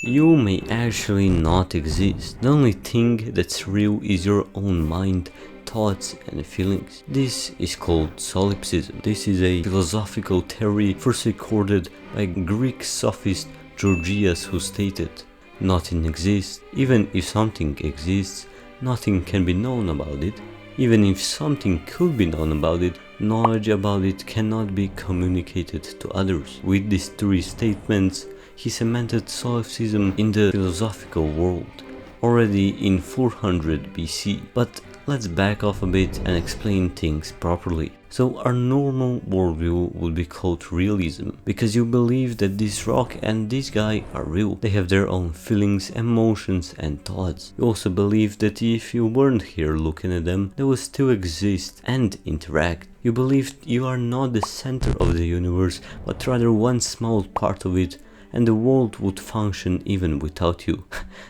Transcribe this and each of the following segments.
You may actually not exist. The only thing that's real is your own mind, thoughts and feelings. This is called solipsism. This is a philosophical theory first recorded by Greek sophist Gorgias, who stated, "Nothing exists. Even if something exists, nothing can be known about it. Even if something could be known about it, knowledge about it cannot be communicated to others." With these three statements, he cemented solipsism in the philosophical world already in 400 BC. But let's back off a bit and explain things properly. So our normal worldview would be called realism, because you believe that this rock and this guy are real. They have their own feelings, emotions and thoughts. You also believe that if you weren't here looking at them, they would still exist and interact. You believe you are not the center of the universe, but rather one small part of it, and the world would function even without you.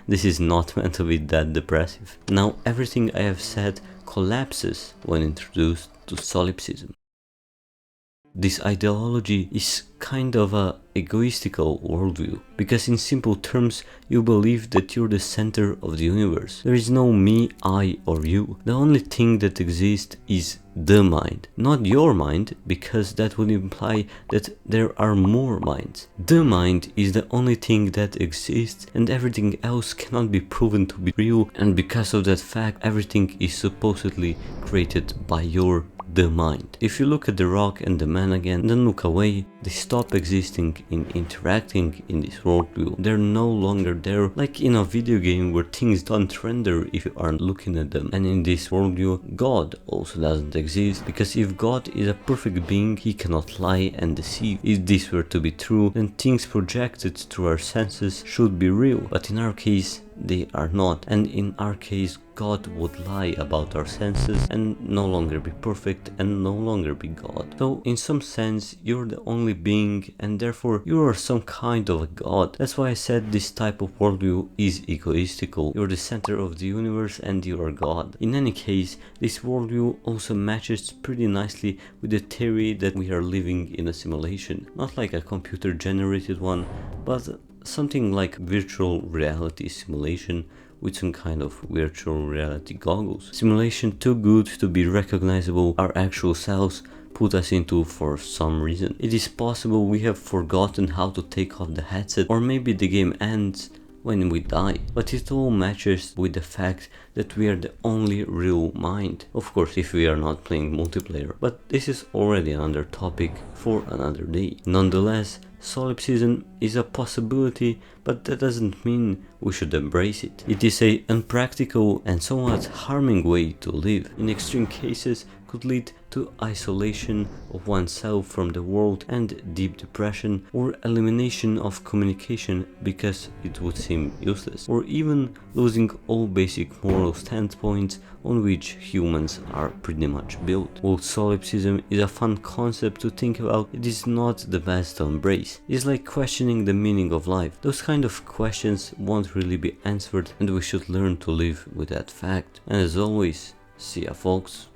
This is not meant to be that depressive. Now, everything I have said collapses when introduced to solipsism. This ideology is kind of a egoistical worldview, because in simple terms you believe that you're the center of the universe. There is no me, I or you. The only thing that exists is the mind, not your mind, because that would imply that there are more minds. The mind is the only thing that exists, and everything else cannot be proven to be real, and because of that fact everything is supposedly created by the mind. If you look at the rock and the man again, then look away, they stop existing in interacting in this worldview. They're no longer there, like in a video game where things don't render if you aren't looking at them. And in this worldview, God also doesn't exist, because if God is a perfect being, he cannot lie and deceive. If this were to be true, then things projected through our senses should be real, but in our case, they are not, and in our case God would lie about our senses and no longer be perfect and no longer be God. So in some sense you're the only being, and therefore you are some kind of a god. That's why I said this type of worldview is egoistical. You're the center of the universe and you are God. In any case, this worldview also matches pretty nicely with the theory that we are living in a simulation, not like a computer generated one, but something like virtual reality simulation with some kind of virtual reality goggles. Simulation too good to be recognizable our actual selves put us into for some reason. It is possible we have forgotten how to take off the headset, or maybe the game ends when we die, but it all matches with the fact that we are the only real mind. Of course, if we are not playing multiplayer, but this is already another topic for another day. Nonetheless, solipsism is a possibility, but that doesn't mean we should embrace it. It is a unpractical and somewhat harming way to live. In extreme cases, could lead to isolation of oneself from the world and deep depression, or elimination of communication because it would seem useless, or even losing all basic moral standpoints on which humans are pretty much built. While solipsism is a fun concept to think about, it is not the best to embrace. It's like questioning the meaning of life. Those kind of questions won't really be answered, and we should learn to live with that fact. And as always, see ya folks.